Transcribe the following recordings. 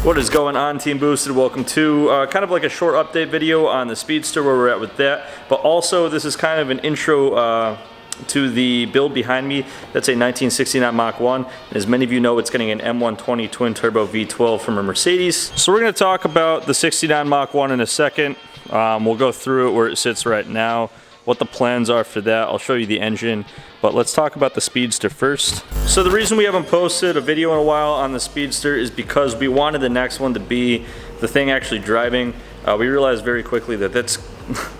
What is going on, Team Boosted? Welcome to kind of like a short update video on the Speedster, where we're at with that. But also, this is kind of an intro to the build behind me. That's a 1969 Mach 1. As many of you know, it's getting an M120 twin turbo V12 from a Mercedes. So we're going to talk about the 69 Mach 1 in a second. We'll go through it where it sits right now, what the plans are for that. I'll show you the engine, but let's talk about the Speedster first. So the reason we haven't posted a video in a while on the Speedster is because we wanted the next one to be the thing actually driving. We realized very quickly that that's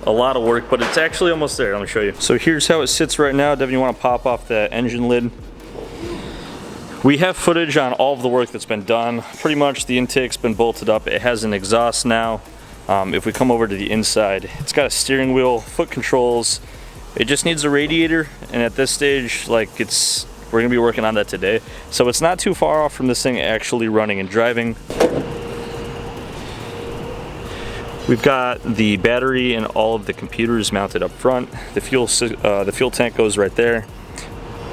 a lot of work, but it's actually almost there. Let me show you. So here's how it sits right now. Devin, you want to pop off the engine lid? We have footage on all of the work that's been done. Pretty much the intake's been bolted up. It has an exhaust now. If we come over to the inside, it's got a steering wheel, foot controls. It just needs a radiator, and at this stage, like, we're gonna be working on that today. So it's not too far off from this thing actually running and driving. We've got the battery and all of the computers mounted up front. The fuel tank goes right there.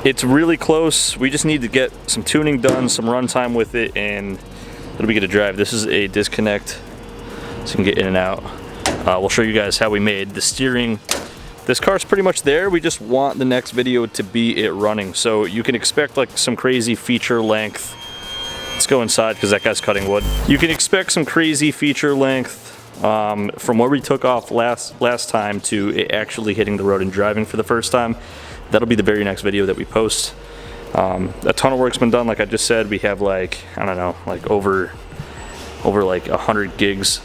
It's really close. We just need to get some tuning done, some runtime with it, and it'll be good to drive. This is a disconnect, so you can get in and out. We'll show you guys how we made the steering. This car's pretty much there. We just want the next video to be it running. So you can expect like some crazy feature length. Let's go inside because that guy's cutting wood. You can expect some crazy feature length from where we took off last time to it actually hitting the road and driving for the first time. That'll be the very next video that we post. A ton of work's been done. Like I just said, we have like, I don't know, like over like 100 gigs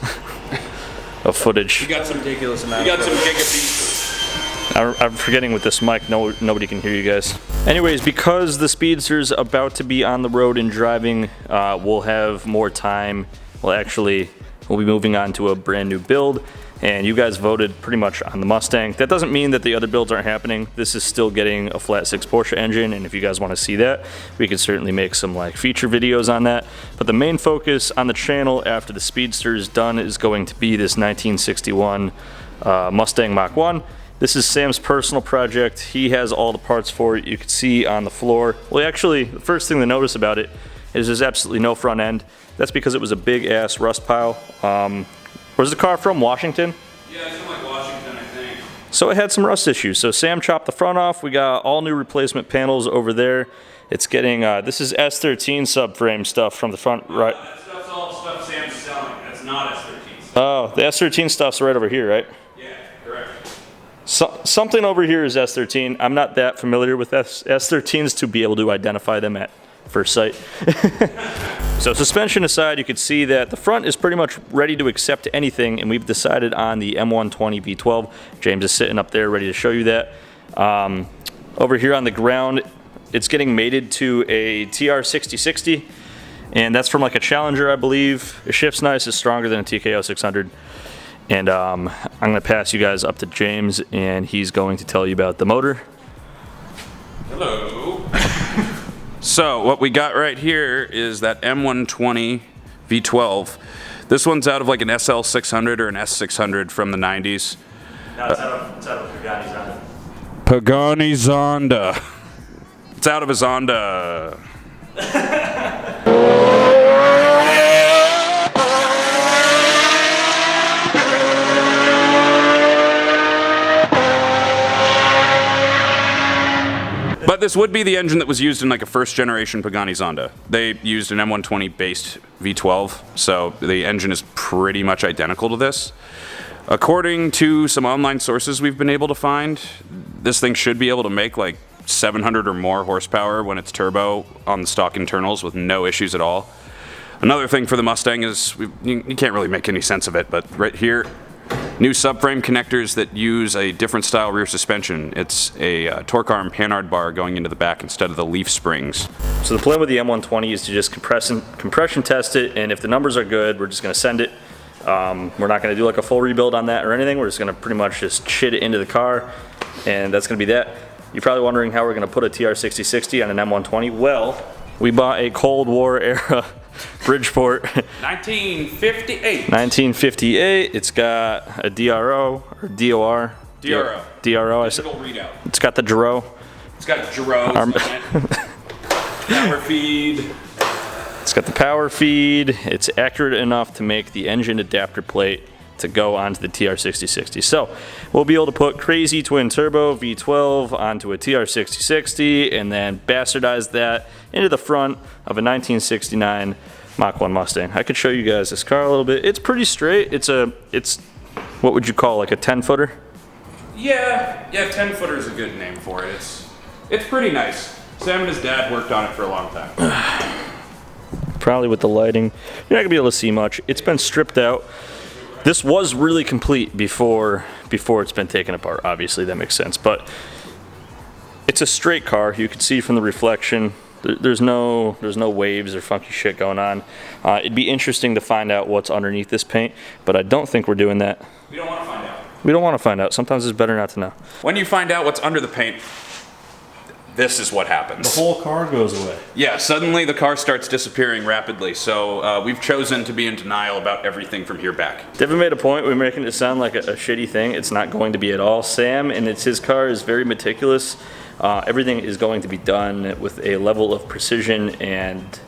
of footage. You got some ridiculous amount. You got some gigabits. I'm forgetting with this mic, nobody can hear you guys. Anyways, because the Speedster's about to be on the road and driving, we'll have more time. We'll be moving on to a brand new build, and you guys voted pretty much on the Mustang. That doesn't mean that the other builds aren't happening. This is still getting a flat 6 Porsche engine, and if you guys want to see that, we could certainly make some like feature videos on that. But the main focus on the channel after the Speedster is done is going to be this 1961 Mustang Mach 1. This is Sam's personal project. He has all the parts for it. You can see on the floor. Well, actually, the first thing to notice about it is there's absolutely no front end. That's because it was a big ass rust pile. Where's the car from? Washington? Yeah, it's from like Washington, I think. So it had some rust issues. So Sam chopped the front off. We got all new replacement panels over there. It's getting, this is S13 subframe stuff from the front, right? That stuff's all stuff Sam's selling. That's not S13 stuff. Oh, the S13 stuff's right over here, right? Yeah, correct. Something over here is S13. I'm not that familiar with S13s to be able to identify them at first sight. So suspension aside, you can see that the front is pretty much ready to accept anything, and we've decided on the M120 V12. James is sitting up there ready to show you that. Over here on the ground, it's getting mated to a TR6060, and that's from like a Challenger, I believe. It shifts nice, it's stronger than a TKO 600. And I'm gonna pass you guys up to James, and he's going to tell you about the motor. Hello. So what we got right here is that M120 V12. This one's out of like an SL600 or an S600 from the 90s. No, it's out of Pagani Zonda. Pagani Zonda. It's out of a Zonda. But this would be the engine that was used in like a first generation Pagani Zonda. They used an M120 based V12, so the engine is pretty much identical to this. According to some online sources we've been able to find, this thing should be able to make like 700 or more horsepower when it's turbo on the stock internals with no issues at all. Another thing for the Mustang is, you can't really make any sense of it, but right here, new subframe connectors that use a different style rear suspension. It's a torque arm panhard bar going into the back instead of the leaf springs. So the plan with the M120 is to just compression test it, and if the numbers are good, we're just going to send it. We're not going to do like a full rebuild on that or anything. We're just going to pretty much just shit it into the car, and that's going to be that. You're probably wondering how we're going to put a TR6060 on an M120. Well, we bought a Cold War era Bridgeport. 1958. 1958. It's got a DRO or DOR. DRO. DRO. Digital readout. It's got the Giro. It's got gyros on it. Power feed. It's got the power feed. It's accurate enough to make the engine adapter plate to go onto the TR6060. So we'll be able to put crazy twin turbo V12 onto a TR6060 and then bastardize that into the front of a 1969 Mach 1 Mustang. I could show you guys this car a little bit. It's pretty straight. It's what would you call, like a 10-footer? Yeah, 10-footer is a good name for it. It's pretty nice. Sam and his dad worked on it for a long time. Probably with the lighting, you're not gonna be able to see much. It's been stripped out. This was really complete before it's been taken apart. Obviously, that makes sense. But it's a straight car. You can see from the reflection. There's no waves or funky shit going on. It'd be interesting to find out what's underneath this paint, but I don't think we're doing that. We don't want to find out. We don't want to find out. Sometimes it's better not to know. When you find out what's under the paint, this is what happens. The whole car goes away. Yeah, suddenly the car starts disappearing rapidly, so we've chosen to be in denial about everything from here back. Devin made a point. We're making it sound like a shitty thing. It's not going to be at all. Sam, and it's his car, is very meticulous. Everything is going to be done with a level of precision and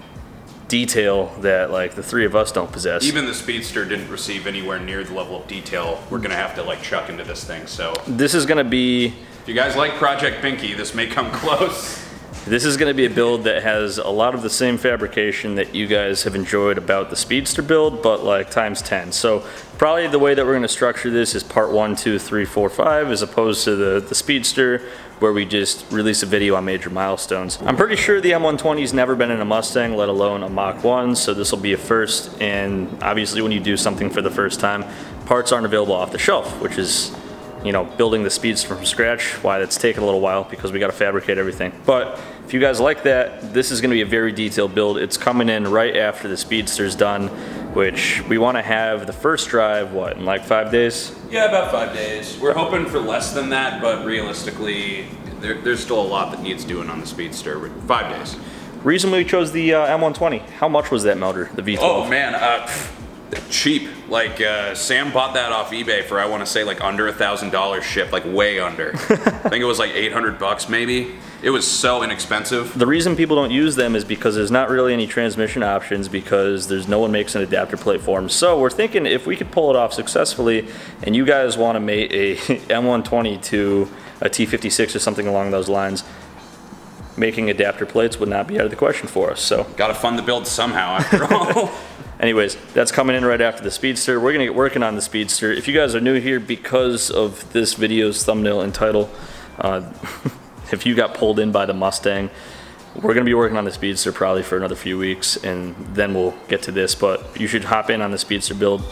detail that like the three of us don't possess. Even the Speedster didn't receive anywhere near the level of detail we're gonna have to like chuck into this thing, so. This is gonna be... If you guys like Project Pinky, this may come close. This is going to be a build that has a lot of the same fabrication that you guys have enjoyed about the Speedster build, but like times 10. So probably the way that we're going to structure this is part 1, 2, 3, 4, 5, as opposed to the Speedster, where we just release a video on major milestones. I'm pretty sure the M120's never been in a Mustang, let alone a Mach 1, so this will be a first, and obviously when you do something for the first time, parts aren't available off the shelf, which is, you know, building the Speedster from scratch, why that's taken a little while, because we got to fabricate everything. But if you guys like that, this is going to be a very detailed build. It's coming in right after the Speedster's done, which we want to have the first drive, what, in like 5 days? Yeah, about 5 days. We're hoping for less than that, but realistically, there's still a lot that needs doing on the Speedster. 5 days. Reason we chose the M120, how much was that motor, the V12? Oh man, cheap. Like Sam bought that off eBay for, I want to say, like under $1,000 shipped, like way under. I think it was like $800 maybe. It was so inexpensive. The reason people don't use them is because there's not really any transmission options, because there's no one makes an adapter plate for them. So we're thinking if we could pull it off successfully, and you guys want to make a M120 to a T56 or something along those lines, making adapter plates would not be out of the question for us. So gotta fund the build somehow, after all. Anyways, that's coming in right after the Speedster. We're gonna get working on the Speedster. If you guys are new here because of this video's thumbnail and title, if you got pulled in by the Mustang, we're gonna be working on the Speedster probably for another few weeks, and then we'll get to this, but you should hop in on the Speedster build.